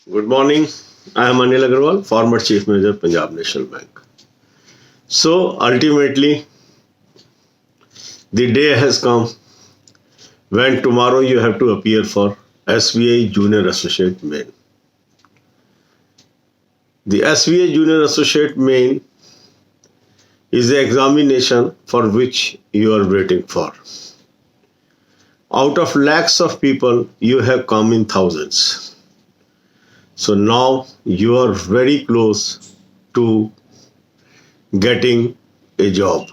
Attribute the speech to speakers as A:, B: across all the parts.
A: Good morning. I am Anil Agarwal, former Chief Manager, Punjab National Bank. So ultimately, the day has come when tomorrow you have to appear for SBI Junior Associate Main. The SBI Junior Associate Main is the examination for which you are waiting for. Out of lakhs of people, you have come in thousands. So now you are very close to getting a job.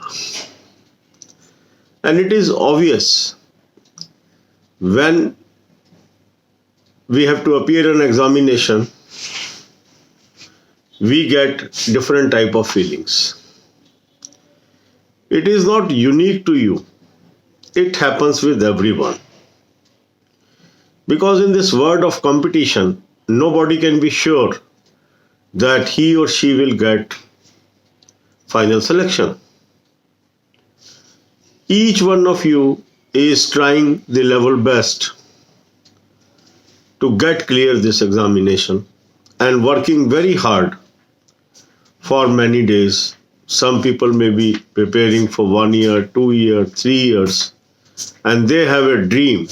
A: And it is obvious when we have to appear in examination, we get different type of feelings. It is not unique to you. It happens with everyone. Because in this world of competition, nobody can be sure that he or she will get final selection. Each one of you is trying the level best to get clear this examination and working very hard for many days. Some people may be preparing for 1 year, 2 years, 3 years, and they have a dream.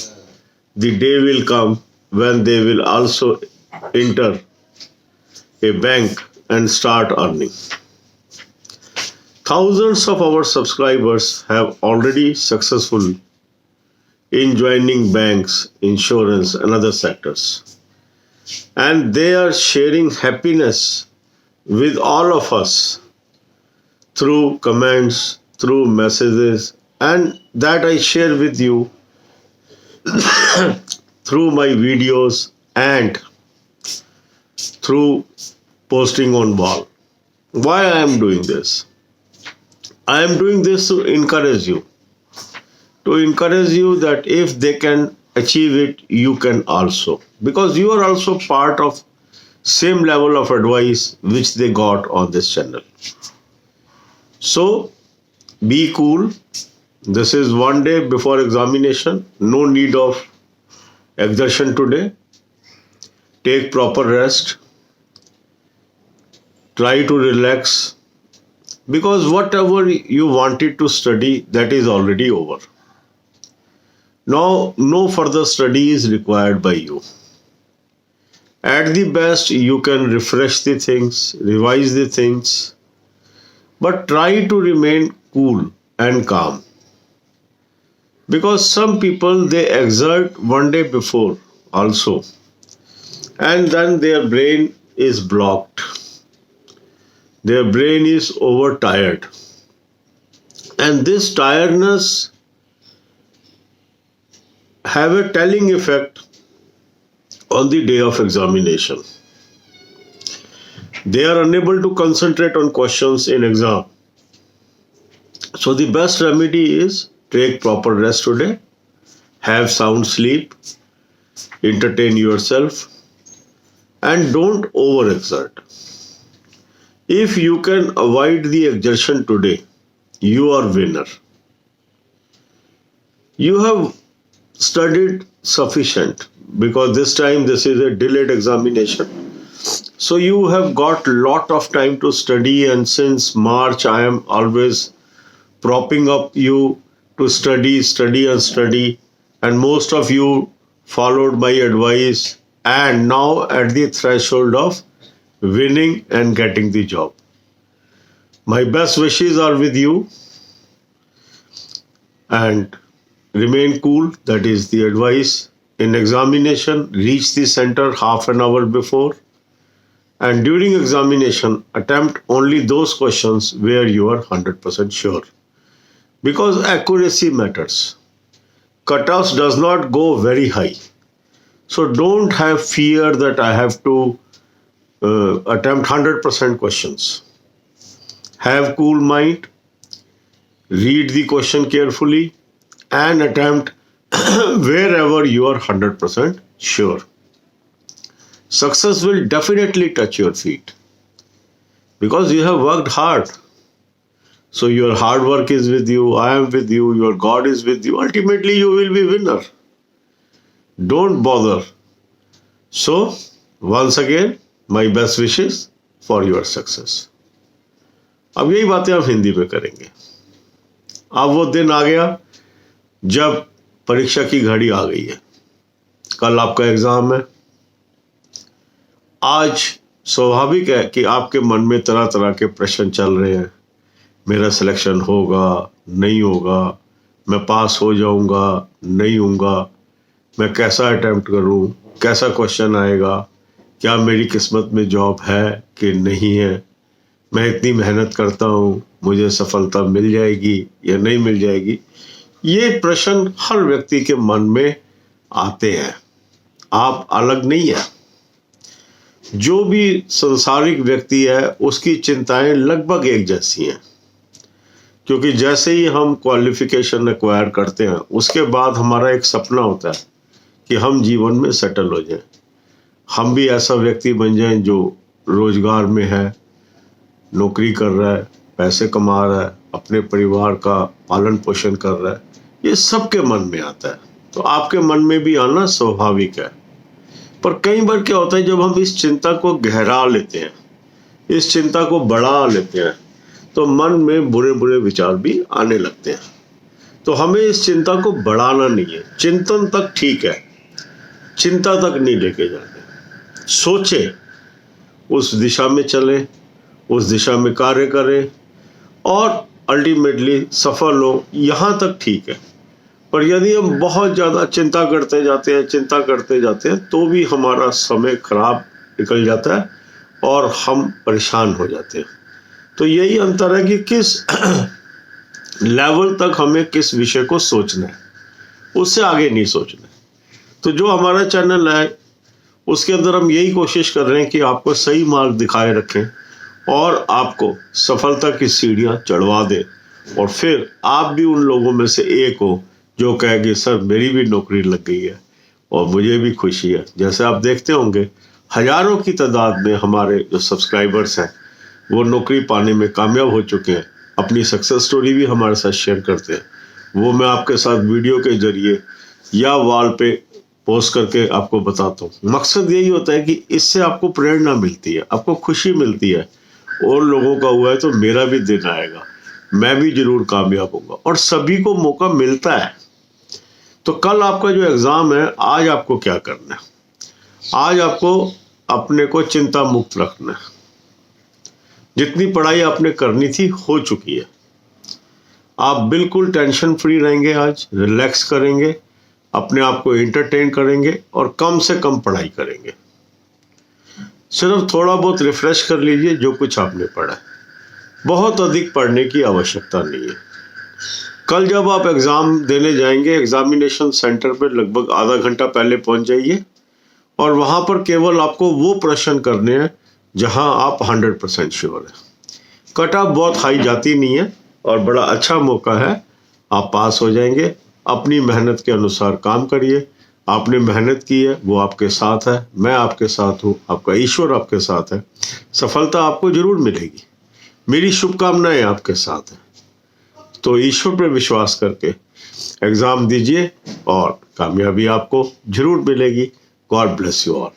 A: The day will come when they will also enter a bank and start earning. Thousands of our subscribers have already successful in joining banks, insurance, and other sectors. And they are sharing happiness with all of us through comments, through messages, and that I share with you through my videos and through posting on wall. Why I am doing this? I am doing this to encourage you. To encourage you that if they can achieve it, you can also. Because you are also part of same level of advice which they got on this channel. So be cool. This is 1 day before examination. No need of exertion today. Take proper rest. Try to relax. Because whatever you wanted to study, that is already over. Now, no further study is required by you. At the best, you can refresh the things, revise the things, but try to remain cool and calm. Because some people, they exert 1 day before also, and then their brain is blocked. Their brain is overtired. And this tiredness have a telling effect on the day of examination. They are unable to concentrate on questions in exam. So the best remedy is take proper rest today, have sound sleep, entertain yourself, and don't overexert. If you can avoid the exertion today, you are winner. You have studied sufficient because this time this is a delayed examination. So you have got lot of time to study, and since March I am always propping up you to study, study and study, and most of you followed my advice and now at the threshold of winning and getting the job. My best wishes are with you, and remain cool. That is the advice. In examination, reach the center half an hour before, and during examination, attempt only those questions where you are 100% sure. Because accuracy matters. Cutoffs does not go very high. So don't have fear that I have to attempt 100% questions. Have cool mind, read the question carefully, and attempt wherever you are 100% sure. Success will definitely touch your feet because you have worked hard. So your hard work is with you, I am with you, your God is with you. Ultimately, you will be winner. Don't bother. So once again my best wishes for your success. अब यही बातें हम हिंदी में करेंगे। अब वो दिन आ गया जब परीक्षा की घड़ी आ गई है। कल आपका एग्जाम है। आज स्वाभाविक है कि आपके मन में तरह तरह के प्रश्न चल रहे हैं। मेरा सिलेक्शन होगा, नहीं होगा, मैं पास हो जाऊंगा, नहीं होऊंगा, मैं कैसा अटेम्प्ट करूं, कैसा क्वेश्चन आएगा, क्या मेरी किस्मत में जॉब है कि नहीं है, मैं इतनी मेहनत करता हूं, मुझे सफलता मिल जाएगी या नहीं मिल जाएगी। ये प्रश्न हर व्यक्ति के मन में आते हैं। आप अलग नहीं है। जो भी संसारिक व्यक्ति है उसकी चिंताएं लगभग एक जैसी हैं, क्योंकि जैसे ही हम क्वालिफिकेशन एक्वायर करते हैं उसके बाद हमारा एक सपना होता है कि हम जीवन में सेटल हो जाएं। हम भी ऐसा व्यक्ति बन जाएं जो रोजगार में है, नौकरी कर रहा है, पैसे कमा रहा है, अपने परिवार का पालन पोषण कर रहा है। ये सबके मन में आता है, तो आपके मन में भी आना स्वाभाविक है। पर कई बार क्या होता है, जब हम इस चिंता को गहरा लेते हैं, इस चिंता को बढ़ा लेते हैं, तो मन में बुरे बुरे विचार भी आने लगते हैं। तो हमें इस चिंता को बढ़ाना नहीं है। चिंतन तक ठीक है, चिंता तक नहीं लेके जाने। सोचे, उस दिशा में चलें, उस दिशा में कार्य करें और अल्टीमेटली सफल हो, यहाँ तक ठीक है। पर यदि हम बहुत ज़्यादा चिंता करते जाते हैं तो भी हमारा समय खराब निकल जाता है और हम परेशान हो जाते हैं। तो यही अंतर है कि किस लेवल तक हमें किस विषय को सोचना है, उससे आगे नहीं सोचना है। तो जो हमारा चैनल है उसके अंदर हम यही कोशिश कर रहे हैं कि आपको सही मार्ग दिखाए रखें और आपको सफलता की सीढ़ियां चढ़वा दें, और फिर आप भी उन लोगों में से एक हो जो कहेंगे सर मेरी भी नौकरी लग गई है और मुझे भी खुशी है। जैसे आप देखते होंगे हजारों की तादाद में हमारे जो सब्सक्राइबर्स हैं वो नौकरी पाने में कामयाब हो चुके हैं, अपनी सक्सेस स्टोरी भी हमारे साथ शेयर करते हैं। वो मैं आपके साथ वीडियो के जरिए या वॉल पे पोस्ट करके आपको बताता हूँ। मकसद यही होता है कि इससे आपको प्रेरणा मिलती है, आपको खुशी मिलती है। और लोगों का हुआ है तो मेरा भी दिन आएगा, मैं भी जरूर कामयाब होऊंगा, और सभी को मौका मिलता है। तो कल आपका जो एग्जाम है, आज आपको क्या करना है? आज आपको अपने को चिंता मुक्त रखना है। जितनी पढ़ाई आपने करनी थी हो चुकी है। आप बिल्कुल टेंशन फ्री रहेंगे, आज रिलैक्स करेंगे, अपने आप को एंटरटेन करेंगे और कम से कम पढ़ाई करेंगे। सिर्फ थोड़ा बहुत रिफ्रेश कर लीजिए जो कुछ आपने पढ़ा है। बहुत अधिक पढ़ने की आवश्यकता नहीं है। कल जब आप एग्ज़ाम देने जाएंगे, एग्जामिनेशन सेंटर पर लगभग आधा घंटा पहले पहुंच जाइए और वहां पर केवल आपको वो प्रश्न करने हैं जहां आप 100% श्योर हैं। कट ऑफ बहुत हाई जाती नहीं है और बड़ा अच्छा मौका है, आप पास हो जाएंगे। अपनी मेहनत के अनुसार काम करिए। आपने मेहनत की है, वो आपके साथ है, मैं आपके साथ हूँ, आपका ईश्वर आपके साथ है। सफलता आपको जरूर मिलेगी। मेरी शुभकामनाएं आपके साथ हैं। तो ईश्वर पर विश्वास करके एग्जाम दीजिए और कामयाबी आपको जरूर मिलेगी। God bless you all.